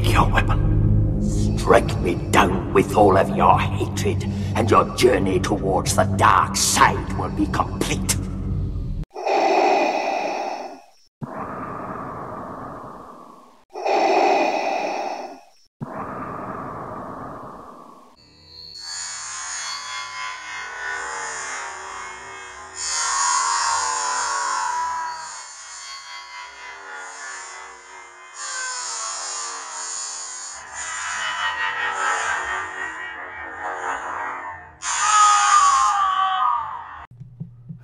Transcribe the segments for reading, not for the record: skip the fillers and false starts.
Take your weapon. Strike me down with all of your hatred, and your journey towards the dark side will be complete.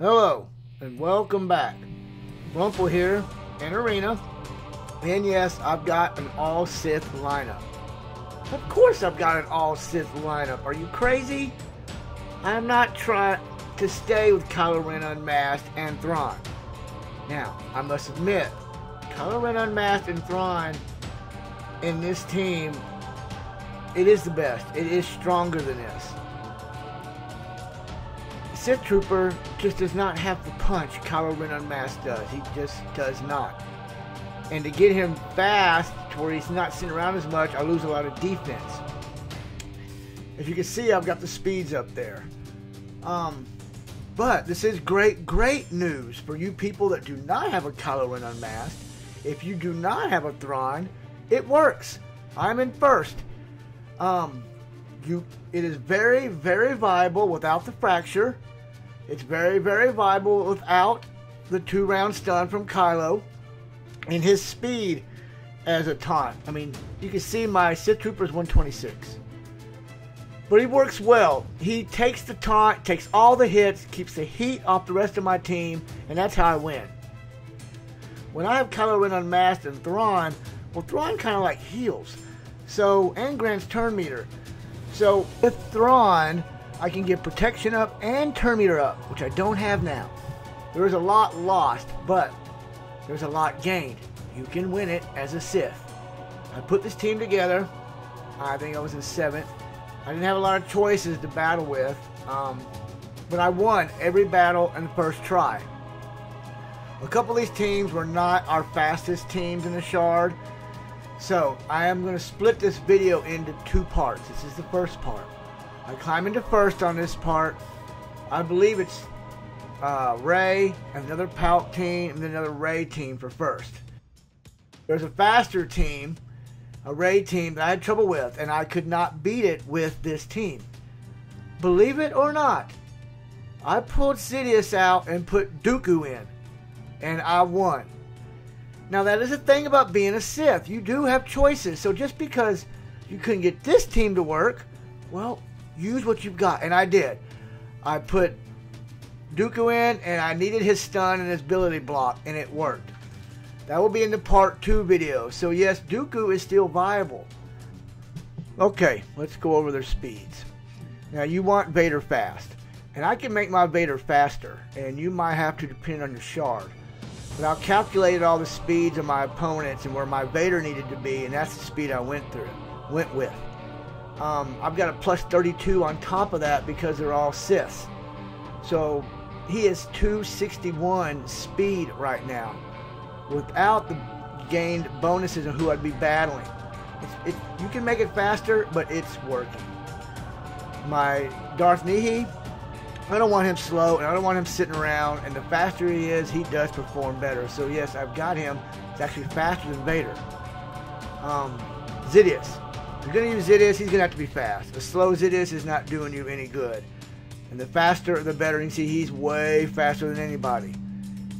Hello, and welcome back. Rumple here in Arena, and yes, I've got an all-Sith lineup. Of course I've got an all-Sith lineup. Are you crazy? I'm not trying to stay with Kylo Ren Unmasked and Thrawn. Now, I must admit, Kylo Ren Unmasked and Thrawn in this team, it is the best. It is stronger than this. Sith Trooper just does not have the punch Kylo Ren Unmasked does. He just does not. And to get him fast to where he's not sitting around as much, I lose a lot of defense. If you can see, I've got the speeds up there. But this is great news for you people that do not have a Kylo Ren Unmasked. If you do not have a Thrawn, it works. I'm in first. It is very viable without the fracture. It's very viable without the 2-round stun from Kylo and his speed as a taunt. I mean, you can see my Sith Trooper is 126. But he works well. He takes the taunt, takes all the hits, keeps the heat off the rest of my team, and that's how I win. When I have Kylo Ren Unmasked and Thrawn, well, Thrawn kind of like heals. So, and grants turn meter. So with Thrawn, I can get protection up and turn meter up, which I don't have now. There is a lot lost, but there's a lot gained. You can win it as a Sith. I put this team together. I think I was in 7th. I didn't have a lot of choices to battle with, but I won every battle in the first try. A couple of these teams were not our fastest teams in the Shard. So, I am going to split this video into 2 parts. This is the first part. I climb into first on this part. I believe it's Rey, another Palp team, and another Rey team for first. There's a faster team, a Rey team that I had trouble with, and I could not beat it with this team. Believe it or not, I pulled Zidious out and put Dooku in, and I won. Now that is the thing about being a Sith. You do have choices. So just because you couldn't get this team to work, well, use what you've got. And I did. I put Dooku in and I needed his stun and his ability block, and it worked. That will be in the part 2 video. So yes, Dooku is still viable. Okay, let's go over their speeds. Now you want Vader fast. And I can make my Vader faster. And you might have to depend on your Shard. But I calculated all the speeds of my opponents and where my Vader needed to be, and that's the speed I went with. I've got a plus 32 on top of that because they're all Siths. So he is 261 speed right now, without the gained bonuses of who I'd be battling. You can make it faster, but it's working. My Darth Nihi, I don't want him slow, and I don't want him sitting around, and the faster he is, he does perform better. So yes, I've got him. It's actually faster than Vader. Zidious. If you're going to use Zidious, he's going to have to be fast. A slow Zidious is not doing you any good. And the faster, the better. You can see he's way faster than anybody.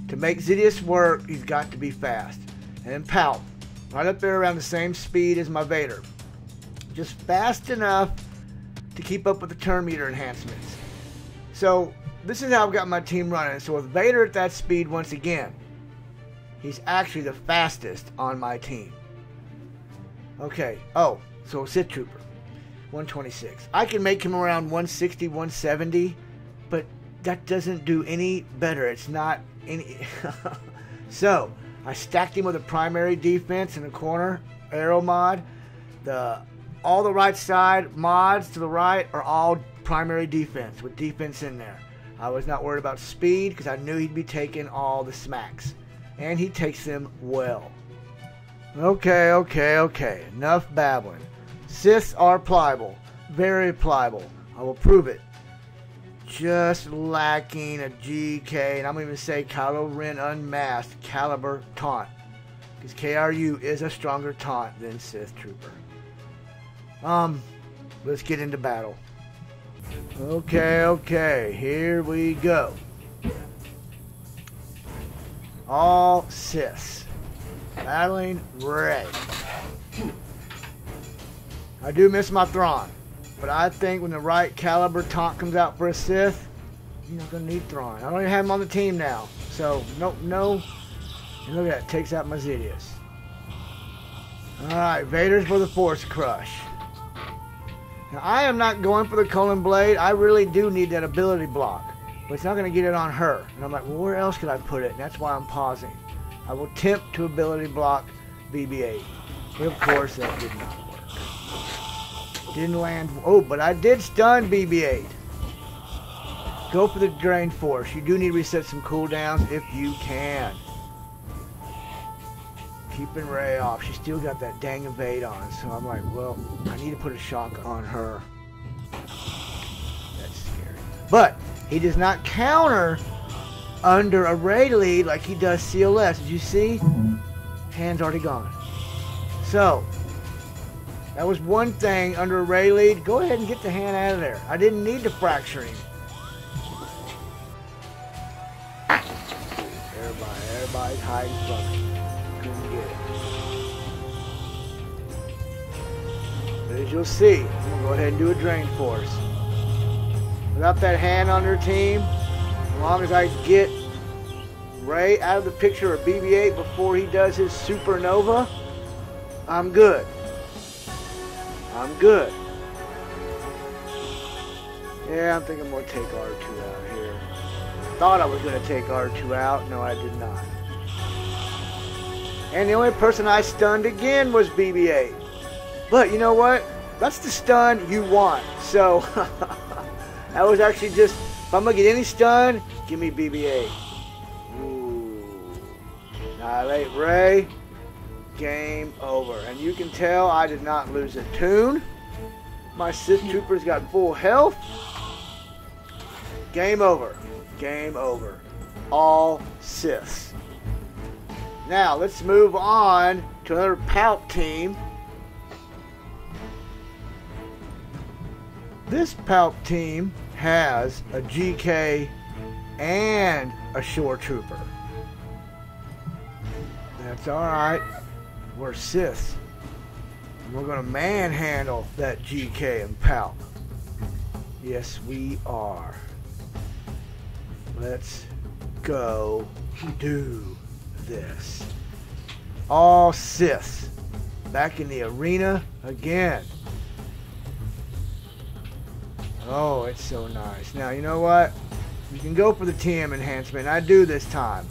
To make Zidious work, he's got to be fast. And then Palp. Right up there around the same speed as my Vader. Just fast enough to keep up with the turn meter enhancements. So, this is how I've got my team running. So, with Vader at that speed once again, he's actually the fastest on my team. Okay. Oh, so Sith Trooper, 126. I can make him around 160, 170, but that doesn't do any better. It's not any... So, I stacked him with a primary defense in the corner, arrow mod. All the right side mods to the right are all primary defense with defense in there. I was not worried about speed because I knew he'd be taking all the smacks. And he takes them well. Okay. Enough babbling. Siths are pliable. Very pliable. I will prove it. Just lacking a GK, and I'm going to even say Kylo Ren Unmasked caliber taunt. Because KRU is a stronger taunt than Sith Trooper. Let's get into battle. Okay, here we go. All Siths. Battling Rey. I do miss my Thrawn. But I think when the right caliber taunt comes out for a Sith, you're not going to need Thrawn. I don't even have him on the team now. So, no. And look at that. Takes out my Zidious. Alright, Vaders for the Force Crush. Now, I am not going for the Colon Blade. I really do need that ability block. But it's not going to get it on her. And I'm like, well, where else could I put it? And that's why I'm pausing. I will attempt to ability block BB-8. But of course, that did not work. Didn't land. Oh, but I did stun BB-8. Go for the Drain Force. You do need to reset some cooldowns if you can. Keeping Rey off. She still got that dang evade on. So I'm like, well, I need to put a shock on her. That's scary. But he does not counter under a Rey lead like he does CLS. Did you see? Hand's already gone. So, that was one thing under a Rey lead. Go ahead and get the hand out of there. I didn't need to fracture him. Everybody's hiding from it. Couldn't get it. But as you'll see, I'm going to go ahead and do a Drain Force. Without that hand on their team, as long as I get Rey out of the picture, or BB-8 before he does his supernova, I'm good. Yeah, I think I'm going to take R2 out here. Thought I was going to take R2 out. No, I did not. And the only person I stunned again was BB-8. But you know what? That's the stun you want. So, that was actually just, if I'm going to get any stun, give me BB-8. Ooh. Annihilate Rey. Game over. And you can tell I did not lose a tune. My Sith Troopers got full health. Game over. Game over. All Siths. Now, let's move on to another Palp team. This Palp team has a GK and a Shore Trooper. That's alright. We're Siths. We're going to manhandle that GK and Palp. Yes, we are. Let's go do this. All Siths back in the arena again. Oh, it's so nice. Now, you know what? You can go for the TM enhancement. I do this time.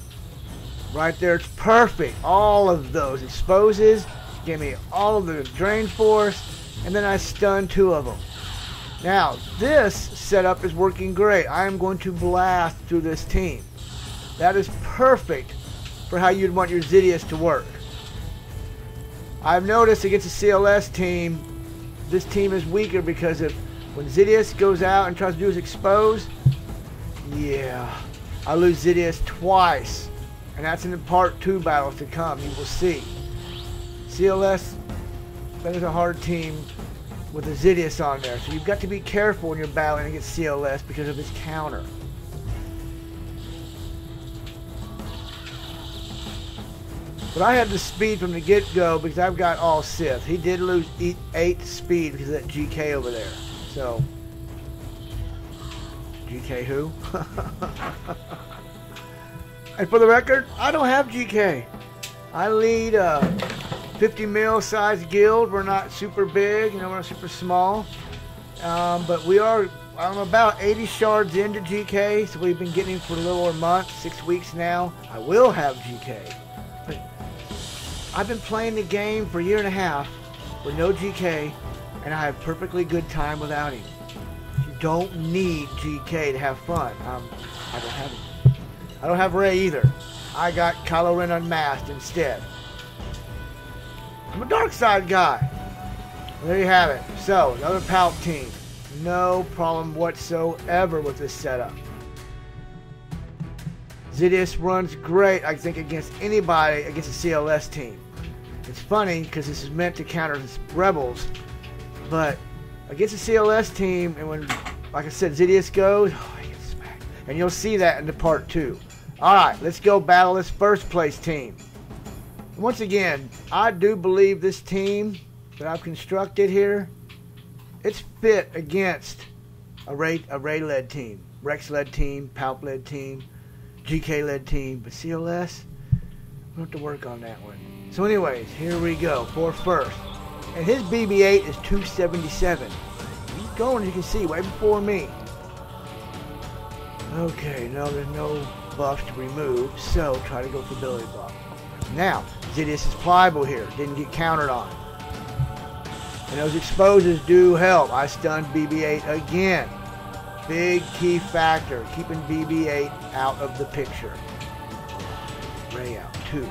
Right there, it's perfect. All of those exposes. Give me all of the Drain Force. And then I stun 2 of them. Now, this setup is working great. I am going to blast through this team. That is perfect for how you'd want your Zidious to work. I've noticed against a CLS team, this team is weaker because of when Zidious goes out and tries to do his expose, yeah, I lose Zidious twice. And that's in the Part 2 battles to come. You will see. CLS, that is a hard team with a Zidious on there. So you've got to be careful when you're battling against CLS because of his counter. But I had the speed from the get-go because I've got all Sith. He did lose 8 speed because of that GK over there. So, GK who? And for the record, I don't have GK. I lead a 50 mil size guild. We're not super big, you know, we're not super small. But we are, I'm about 80 shards into GK, so we've been getting him for a little over a month, 6 weeks now. I will have GK. But I've been playing the game for a year and a half with no GK, and I have perfectly good time without him. You don't need GK to have fun. I don't have him. I don't have Rey either. I got Kylo Ren Unmasked instead. I'm a dark side guy. Well, there you have it. So, another Palp team. No problem whatsoever with this setup. Zidious runs great, I think, against anybody, against a CLS team. It's funny, because this is meant to counter Rebels, but against a CLS team, and when, like I said, Zidious goes, oh, he gets smacked. And you'll see that in the part 2. Alright, let's go battle this first place team. Once again, I do believe this team that I've constructed here, it's fit against a Ray-led team, Rex-led team, Palp-led team, GK-led team, but CLS, we'll have to work on that one. So anyways, here we go for first. And his BB-8 is 277. He's going, as you can see, way before me. Okay, no, there's no buffs to remove, so try to go for ability buff. Now, Zidious is pliable here, didn't get countered on. And those exposes do help. I stunned BB-8 again. Big key factor, keeping BB-8 out of the picture. Ray out, 2.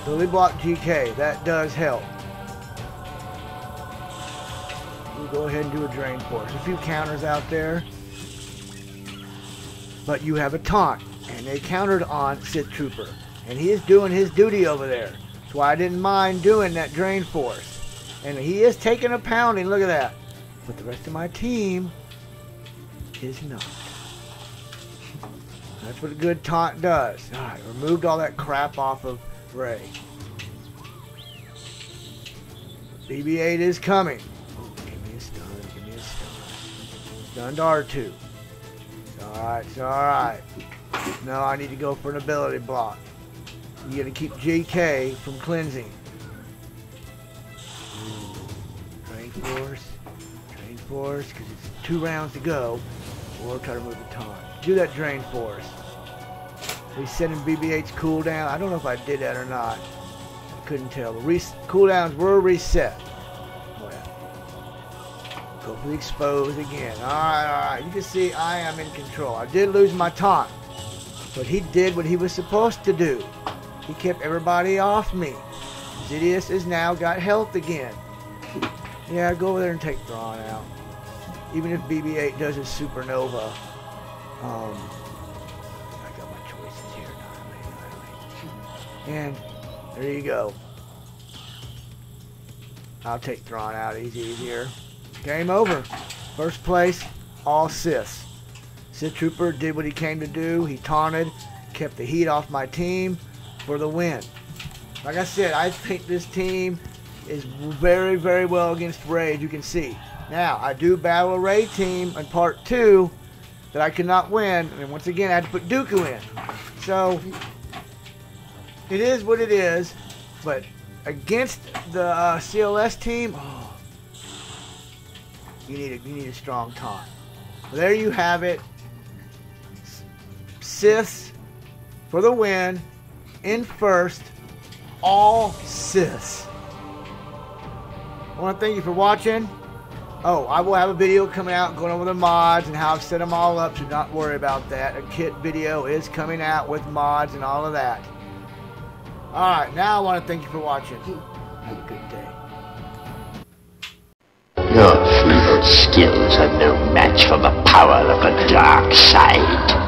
Ability block GK, that does help. We'll go ahead and do a drain force. A few counters out there. But you have a taunt, and they countered on Sith Trooper. And he is doing his duty over there. That's why I didn't mind doing that drain force. And he is taking a pounding, look at that. But the rest of my team is not. That's what a good taunt does. Alright, removed all that crap off of Ray. BB-8 is coming. Oh, give me a stun, give me a stun. Stunned R2. It's alright. No, I need to go for an ability block. You gotta keep GK from cleansing. Train force, because it's 2 rounds to go. Or try to move the taunt. Do that drain force. Resetting BB-8's cooldown. I don't know if I did that or not. I couldn't tell. The cooldowns were reset. Go for the expose again. Alright. You can see I am in control. I did lose my taunt. But he did what he was supposed to do. He kept everybody off me. Zidious has now got health again. Yeah, go over there and take Thrawn out. Even if BB-8 does his supernova. I got my choices here. And there you go. I'll take Thrawn out easier. Game over. First place, all Siths. Sith Trooper did what he came to do. He taunted, kept the heat off my team for the win. Like I said, I think this team is very, very well against Ray, as you can see. Now, I do battle a Ray team in part 2 that I could not win, and once again I had to put Dooku in. So, it is what it is, but against the CLS team, oh, you need a strong taunt. So there you have it. Siths for the win, in first, all Siths. I want to thank you for watching. Oh, I will have a video coming out going over the mods and how I've set them all up, so don't worry about that. A kit video is coming out with mods and all of that. Alright, now I want to thank you for watching. Have a good day. Your feeble skills are no match for the power of the dark side.